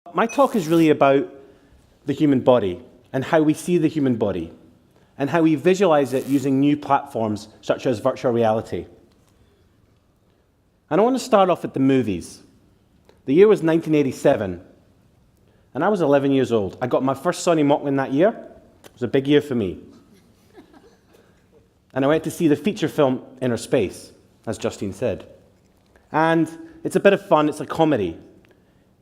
My talk is really about the human body and how we see the human body and how we visualize it using new platforms such as virtual reality. And I want to start off at the movies. The year was 1987, and I was 11 years old. I got my first Sonny Mocklin that year. It was a big year for me. And I went to see the feature film Inner Space, as Justine said. And it's a bit of fun, it's a comedy.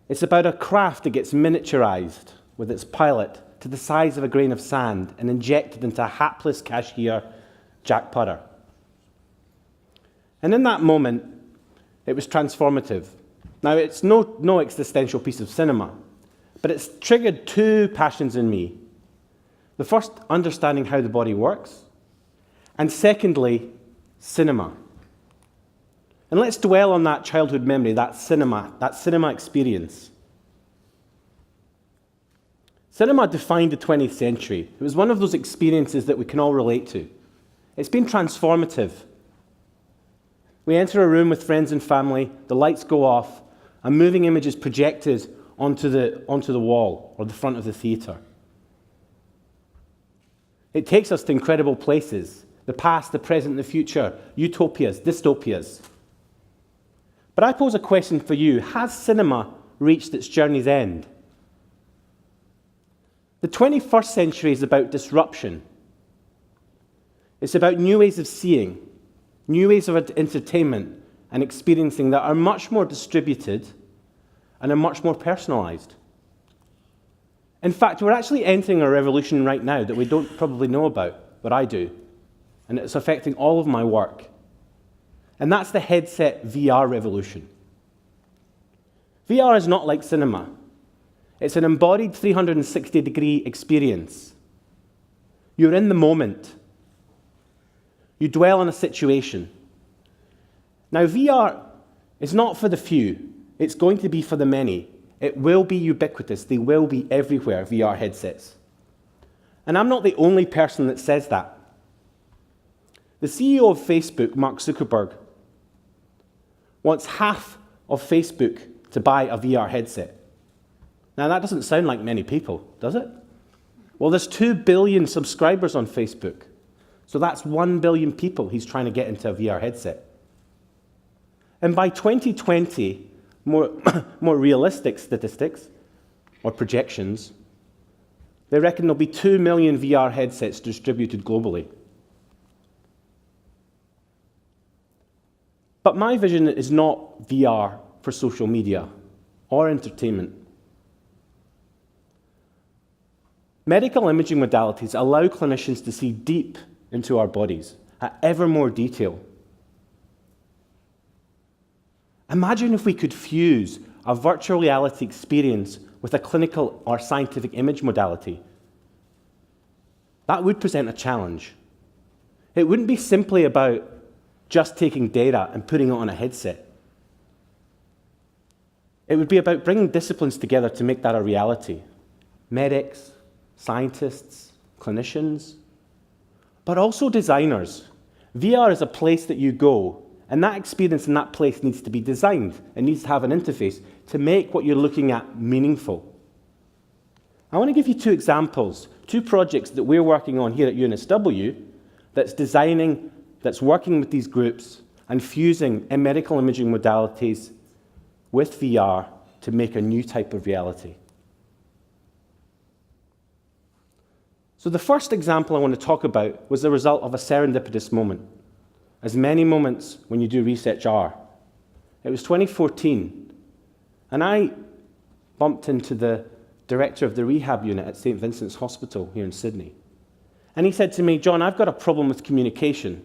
It's about a craft that gets miniaturized with its pilot to the size of a grain of sand and injected into a hapless cashier, Jack Putter. And in that moment, it was transformative. Now, it's no existential piece of cinema, but it's triggered two passions in me. The first, understanding how the body works, and secondly, cinema. And let's dwell on that childhood memory, that cinema experience. Cinema defined the 20th century. It was one of those experiences that we can all relate to. It's been transformative. We enter a room with friends and family, the lights go off, a moving image is projected onto the wall or the front of the theatre. It takes us to incredible places, the past, the present, the future, utopias, dystopias. But I pose a question for you. Has cinema reached its journey's end? The 21st century is about disruption. It's about new ways of seeing, new ways of entertainment and experiencing that are much more distributed and are much more personalized. In fact, we're actually entering a revolution right now that we don't probably know about, but I do. And it's affecting all of my work. And that's the headset VR revolution. VR is not like cinema. It's an embodied 360-degree experience. You're in the moment. You dwell on a situation. Now, VR is not for the few. It's going to be for the many. It will be ubiquitous. They will be everywhere, VR headsets. And I'm not the only person that says that. The CEO of Facebook, Mark Zuckerberg, wants half of Facebook to buy a VR headset. Now, that doesn't sound like many people, does it? Well, there's 2 billion subscribers on Facebook. So that's 1 billion people he's trying to get into a VR headset. And by 2020, more realistic statistics or projections, they reckon there'll be 2 million VR headsets distributed globally. But my vision is not VR for social media or entertainment. Medical imaging modalities allow clinicians to see deep into our bodies at ever more detail. Imagine if we could fuse a virtual reality experience with a clinical or scientific image modality. That would present a challenge. It wouldn't be simply about just taking data and putting it on a headset. It would be about bringing disciplines together to make that a reality. Medics, scientists, clinicians, but also designers. VR is a place that you go, and that experience in that place needs to be designed. It needs to have an interface to make what you're looking at meaningful. I want to give you 2 examples, 2 projects that we're working on here at UNSW that's working with these groups and fusing medical imaging modalities with VR to make a new type of reality. So the first example I want to talk about was the result of a serendipitous moment, as many moments when you do research are. It was 2014, and I bumped into the director of the rehab unit at St. Vincent's Hospital here in Sydney. And he said to me, "John, I've got a problem with communication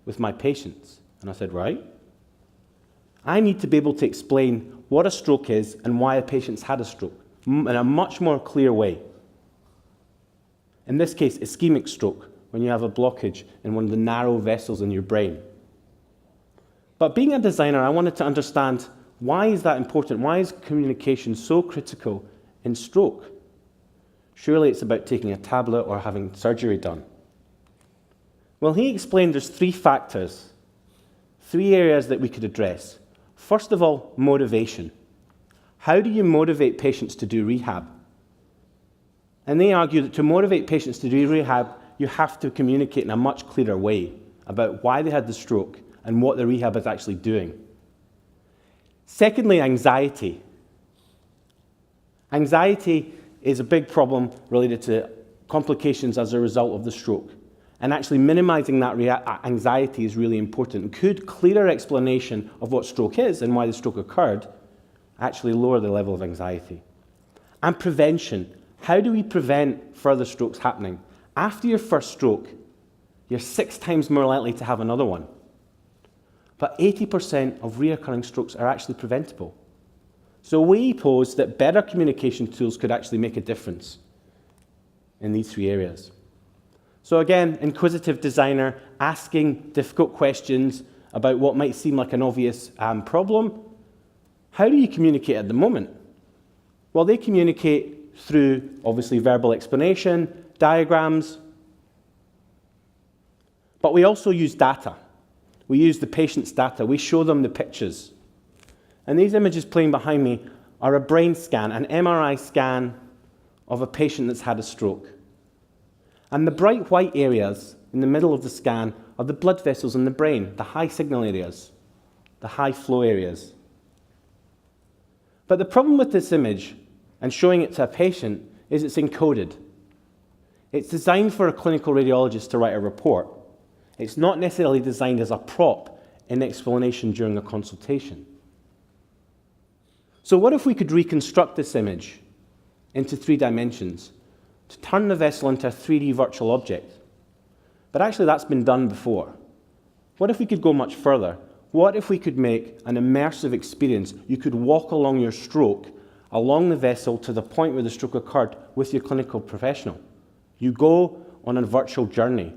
with my patients." And I said, "Right. I need to be able to explain what a stroke is and why a patient's had a stroke in a much more clear way. In this case, ischemic stroke, when you have a blockage in one of the narrow vessels in your brain. But being a designer, I wanted to understand, why is that important? Why is communication so critical in stroke? Surely it's about taking a tablet or having surgery done. Well, he explained there's 3 factors, 3 areas that we could address. First of all, motivation. How do you motivate patients to do rehab? And they argue that to motivate patients to do rehab, you have to communicate in a much clearer way about why they had the stroke and what the rehab is actually doing. Secondly, anxiety. Anxiety is a big problem related to complications as a result of the stroke. And actually minimizing that anxiety is really important. Could clearer explanation of what stroke is and why the stroke occurred actually lower the level of anxiety? And prevention. How do we prevent further strokes happening? After your first stroke, you're 6 times more likely to have another one. But 80% of recurring strokes are actually preventable. So we pose that better communication tools could actually make a difference in these 3 areas. So again, inquisitive designer, asking difficult questions about what might seem like an obvious problem. How do you communicate at the moment? Well, they communicate through, obviously, verbal explanation, diagrams, but we also use data. We use the patient's data. We show them the pictures. And these images playing behind me are a brain scan, an MRI scan of a patient that's had a stroke. And the bright white areas in the middle of the scan are the blood vessels in the brain, the high signal areas, the high flow areas. But the problem with this image and showing it to a patient is it's encoded. It's designed for a clinical radiologist to write a report. It's not necessarily designed as a prop in explanation during a consultation. So what if we could reconstruct this image into 3 dimensions to turn the vessel into a 3D virtual object? But actually that's been done before. What if we could go much further? What if we could make an immersive experience? You could walk along your stroke, along the vessel to the point where the stroke occurred with your clinical professional. You go on a virtual journey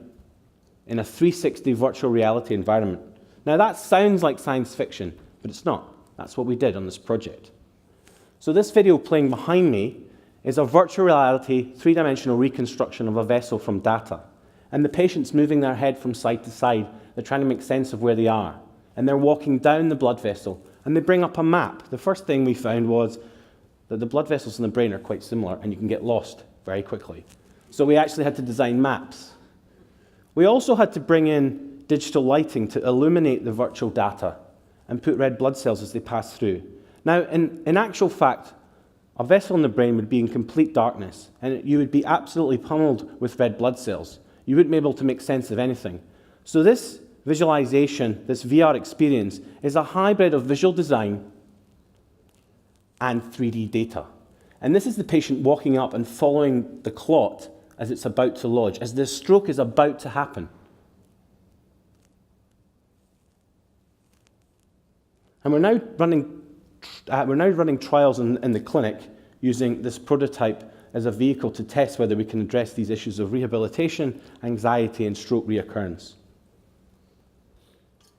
in a 360 virtual reality environment. Now that sounds like science fiction, but it's not. That's what we did on this project. So this video playing behind me is a virtual reality, 3-dimensional reconstruction of a vessel from data. And the patient's moving their head from side to side. They're trying to make sense of where they are. And they're walking down the blood vessel. And they bring up a map. The first thing we found was that the blood vessels in the brain are quite similar, and you can get lost very quickly. So we actually had to design maps. We also had to bring in digital lighting to illuminate the virtual data and put red blood cells as they pass through. Now, in actual fact, a vessel in the brain would be in complete darkness, and you would be absolutely pummeled with red blood cells. You wouldn't be able to make sense of anything. So this visualization, this VR experience, is a hybrid of visual design and 3D data. And this is the patient walking up and following the clot as it's about to lodge, as the stroke is about to happen. And we're now running trials in the clinic using this prototype as a vehicle to test whether we can address these issues of rehabilitation, anxiety, and stroke reoccurrence.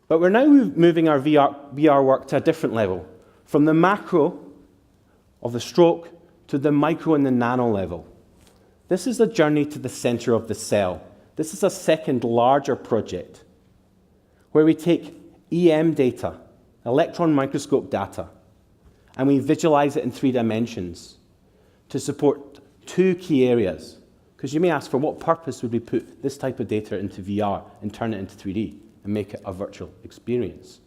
But we're now moving our VR work to a different level, from the macro of the stroke to the micro and the nano level. This is a journey to the center of the cell. This is a second larger project where we take EM data, electron microscope data, and we visualize it in 3 dimensions to support 2 key areas. Because you may ask, for what purpose would we put this type of data into VR and turn it into 3D and make it a virtual experience?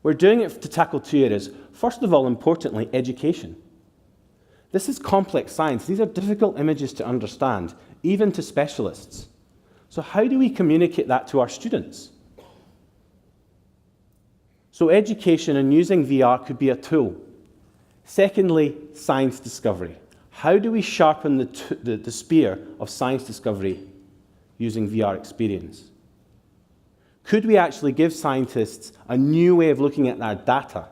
We're doing it to tackle 2 areas. First of all, importantly, education. This is complex science. These are difficult images to understand, even to specialists. So how do we communicate that to our students? So education and using VR could be a tool. Secondly, science discovery. How do we sharpen the spear of science discovery using VR experience? Could we actually give scientists a new way of looking at our data?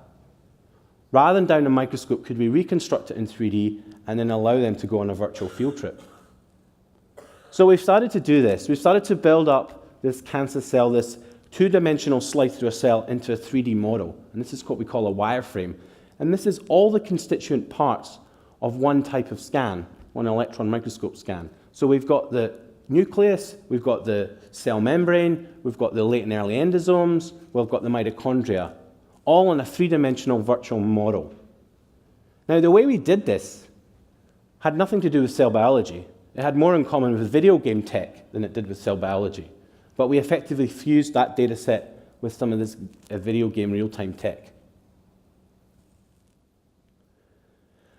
Rather than down a microscope, could we reconstruct it in 3D and then allow them to go on a virtual field trip? So we've started to do this. We've started to build up this cancer cell, this 2-dimensional slice through a cell, into a 3D model. And this is what we call a wireframe. And this is all the constituent parts of one type of scan, one electron microscope scan. So we've got the nucleus, we've got the cell membrane, we've got the late and early endosomes, we've got the mitochondria, all in a 3-dimensional virtual model. Now, the way we did this had nothing to do with cell biology. It had more in common with video game tech than it did with cell biology. But we effectively fused that data set with some of this video game real-time tech.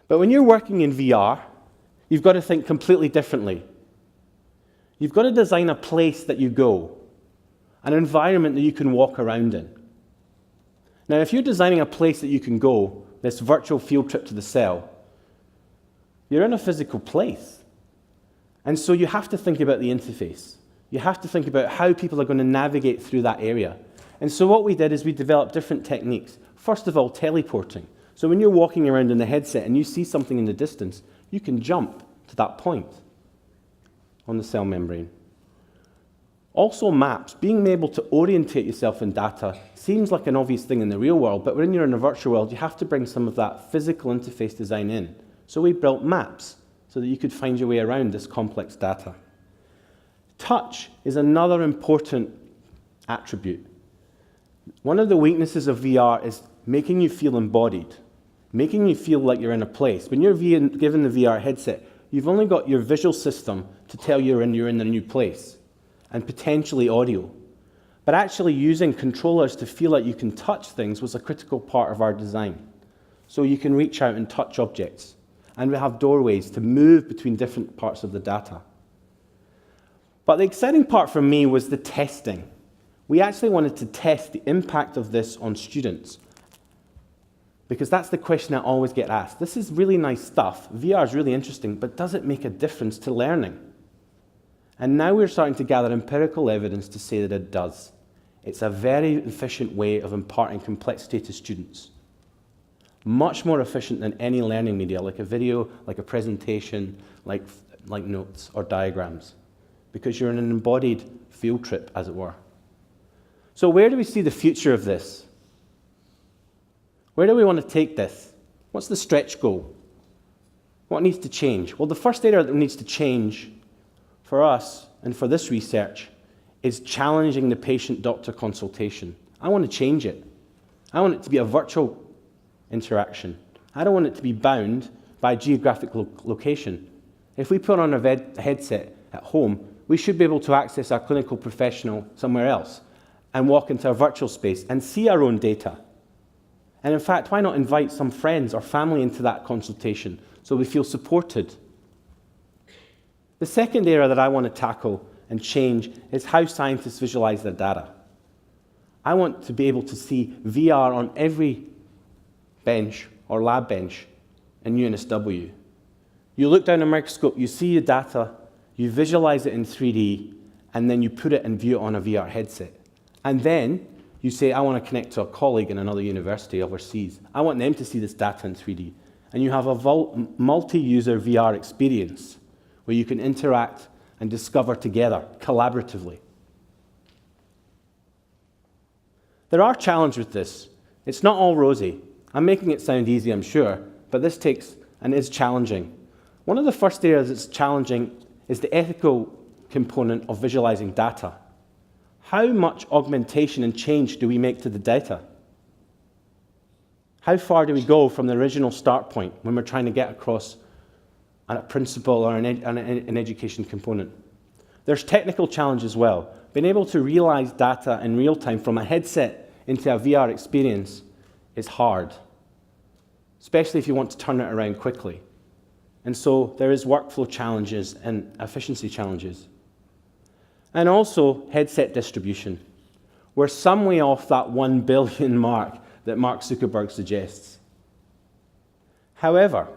But when you're working in VR, you've got to think completely differently. You've got to design a place that you go, an environment that you can walk around in. Now, if you're designing a place that you can go, this virtual field trip to the cell, you're in a physical place. And so you have to think about the interface. You have to think about how people are going to navigate through that area. And so what we did is we developed different techniques. First of all, teleporting. So when you're walking around in the headset and you see something in the distance, you can jump to that point on the cell membrane. Also maps, being able to orientate yourself in data seems like an obvious thing in the real world, but when you're in a virtual world, you have to bring some of that physical interface design in. So we built maps so that you could find your way around this complex data. Touch is another important attribute. One of the weaknesses of VR is making you feel embodied, making you feel like you're in a place. When you're given the VR headset, you've only got your visual system to tell you you're in a new place, and potentially audio. But actually using controllers to feel like you can touch things was a critical part of our design. So you can reach out and touch objects. And we have doorways to move between different parts of the data. But the exciting part for me was the testing. We actually wanted to test the impact of this on students. Because that's the question I always get asked. This is really nice stuff. VR is really interesting, but does it make a difference to learning? And now we're starting to gather empirical evidence to say that it does. It's a very efficient way of imparting complexity to students. Much more efficient than any learning media, like a video, like a presentation, like notes or diagrams, because you're in an embodied field trip, as it were. So where do we see the future of this? Where do we want to take this? What's the stretch goal? What needs to change? Well, the first area that needs to change for us and for this research is challenging the patient-doctor consultation. I want to change it. I want it to be a virtual interaction. I don't want it to be bound by geographic location. If we put on a headset at home, we should be able to access our clinical professional somewhere else and walk into a virtual space and see our own data. And in fact, why not invite some friends or family into that consultation so we feel supported? The second area that I want to tackle and change is how scientists visualize their data. I want to be able to see VR on every bench or lab bench in UNSW. You look down a microscope, you see your data, you visualize it in 3D, and then you put it and view it on a VR headset. And then you say, I want to connect to a colleague in another university overseas. I want them to see this data in 3D. And you have a multi-user VR experience where you can interact and discover together, collaboratively. There are challenges with this. It's not all rosy. I'm making it sound easy, I'm sure, but this takes and is challenging. One of the first areas that's challenging is the ethical component of visualizing data. How much augmentation and change do we make to the data? How far do we go from the original start point when we're trying to get across a principle or an education component? There's technical challenge as well. Being able to realize data in real time from a headset into a VR experience is hard, especially if you want to turn it around quickly. And so there is workflow challenges and efficiency challenges. And also headset distribution. We're some way off that 1 billion mark that Mark Zuckerberg suggests. However,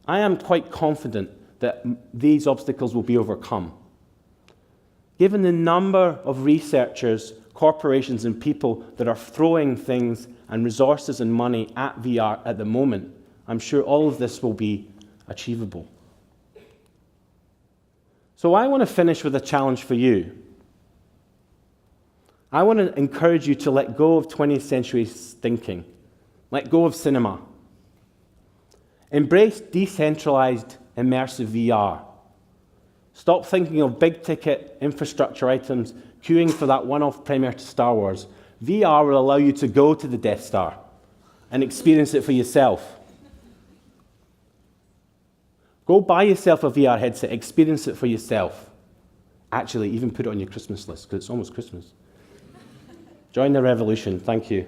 I am quite confident that these obstacles will be overcome. Given the number of researchers, corporations, and people that are throwing things and resources and money at VR at the moment, I'm sure all of this will be achievable. So I want to finish with a challenge for you. I want to encourage you to let go of 20th century thinking. Let go of cinema. Embrace decentralized, immersive VR. Stop thinking of big-ticket infrastructure items, queuing for that one-off premiere to Star Wars. VR will allow you to go to the Death Star and experience it for yourself. Go buy yourself a VR headset, experience it for yourself. Actually, even put it on your Christmas list, because it's almost Christmas. Join the revolution. Thank you.